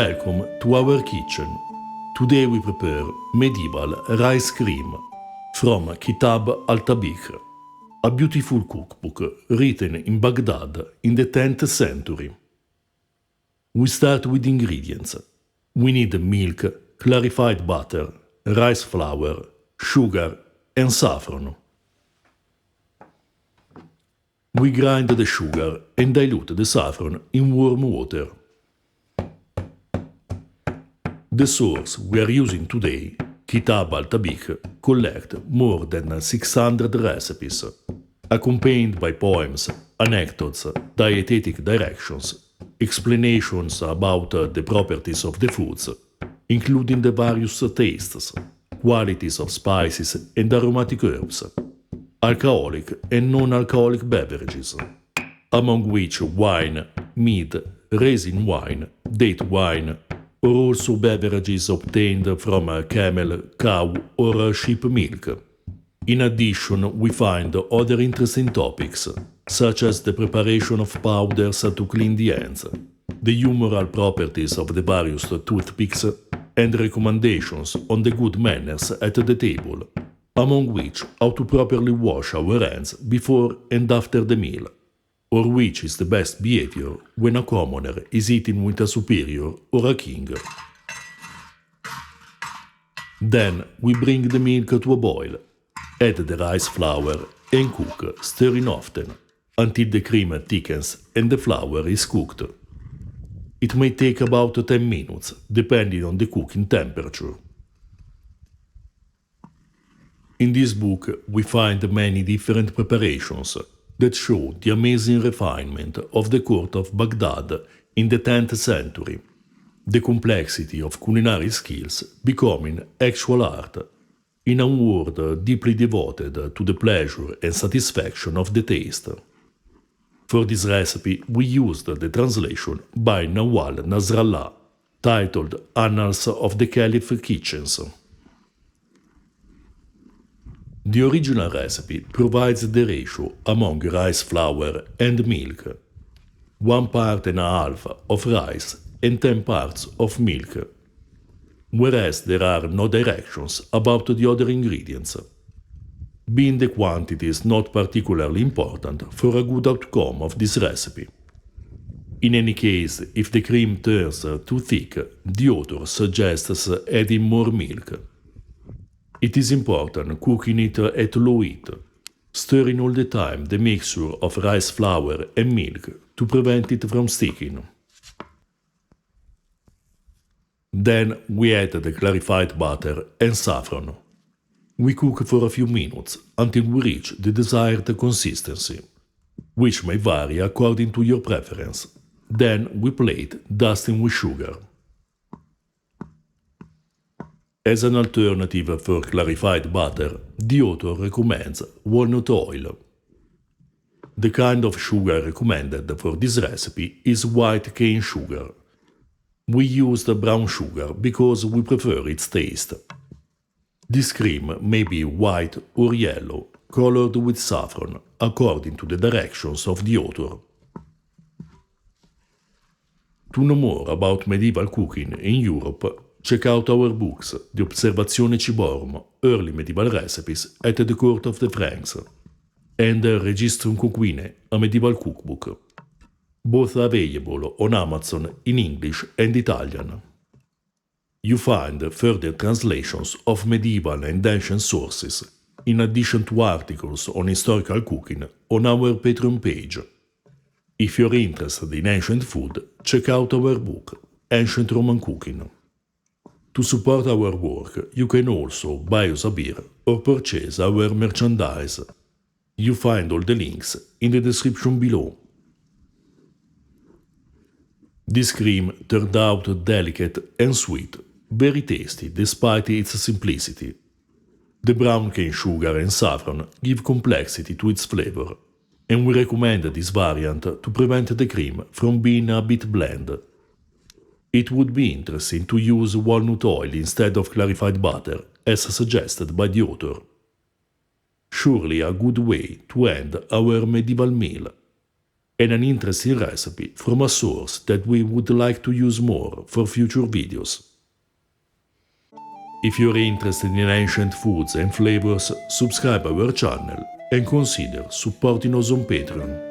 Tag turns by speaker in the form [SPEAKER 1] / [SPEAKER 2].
[SPEAKER 1] Welcome to our kitchen. Today we prepare medieval rice cream from Kitab al-Tabikh, a beautiful cookbook written in Baghdad in the 10th century. We start with ingredients. We need milk, clarified butter, rice flour, sugar, and saffron. We grind the sugar and dilute the saffron in warm water. The source we are using today, Kitab al-Tabikh, collects more than 600 recipes, accompanied by poems, anecdotes, dietetic directions, explanations about the properties of the foods, including the various tastes, qualities of spices and aromatic herbs, alcoholic and non-alcoholic beverages, among which wine, mead, raisin wine, date wine, or also beverages obtained from camel, cow, or sheep milk. In addition, we find other interesting topics, such as the preparation of powders to clean the hands, the humoral properties of the various toothpicks, and recommendations on the good manners at the table, among which how to properly wash our hands before and after the meal, or which is the best behavior when a commoner is eating with a superior or a king. Then we bring the milk to a boil, add the rice flour and cook, stirring often, until the cream thickens and the flour is cooked. It may take about 10 minutes, depending on the cooking temperature. In this book, we find many different preparations that show the amazing refinement of the court of Baghdad in the 10th century, the complexity of culinary skills becoming actual art, in a world deeply devoted to the pleasure and satisfaction of the taste. For this recipe, we used the translation by Nawal Nasrallah, titled Annals of the Caliph Kitchens. The original recipe provides the ratio among rice flour and milk, 1.5 parts of rice and 10 parts of milk, whereas there are no directions about the other ingredients, being the quantities not particularly important for a good outcome of this recipe. In any case, if the cream turns too thick, the author suggests adding more milk. It is important cooking it at low heat, stirring all the time the mixture of rice flour and milk to prevent it from sticking. Then we add the clarified butter and saffron. We cook for a few minutes until we reach the desired consistency, which may vary according to your preference. Then we plate, dusting with sugar. As an alternative for clarified butter, the author recommends walnut oil. The kind of sugar recommended for this recipe is white cane sugar. We used brown sugar because we prefer its taste. This cream may be white or yellow, colored with saffron, according to the directions of the author. To know more about medieval cooking in Europe, check out our books, The Observazione Ciborum, Early Medieval Recipes at the Court of the Franks, and Registrum Coquine, a medieval cookbook. Both are available on Amazon in English and Italian. You find further translations of medieval and ancient sources, in addition to articles on historical cooking, on our Patreon page. If you're interested in ancient food, check out our book, Ancient Roman Cooking. To support our work, you can also buy us a beer or purchase our merchandise. You find all the links in the description below. This cream turned out delicate and sweet, very tasty despite its simplicity. The brown cane sugar and saffron give complexity to its flavor, and we recommend this variant to prevent the cream from being a bit bland. It would be interesting to use walnut oil instead of clarified butter, as suggested by the author. Surely a good way to end our medieval meal. and an interesting recipe from a source that we would like to use more for future videos. If you're interested in ancient foods and flavors, subscribe our channel and consider supporting us on Patreon.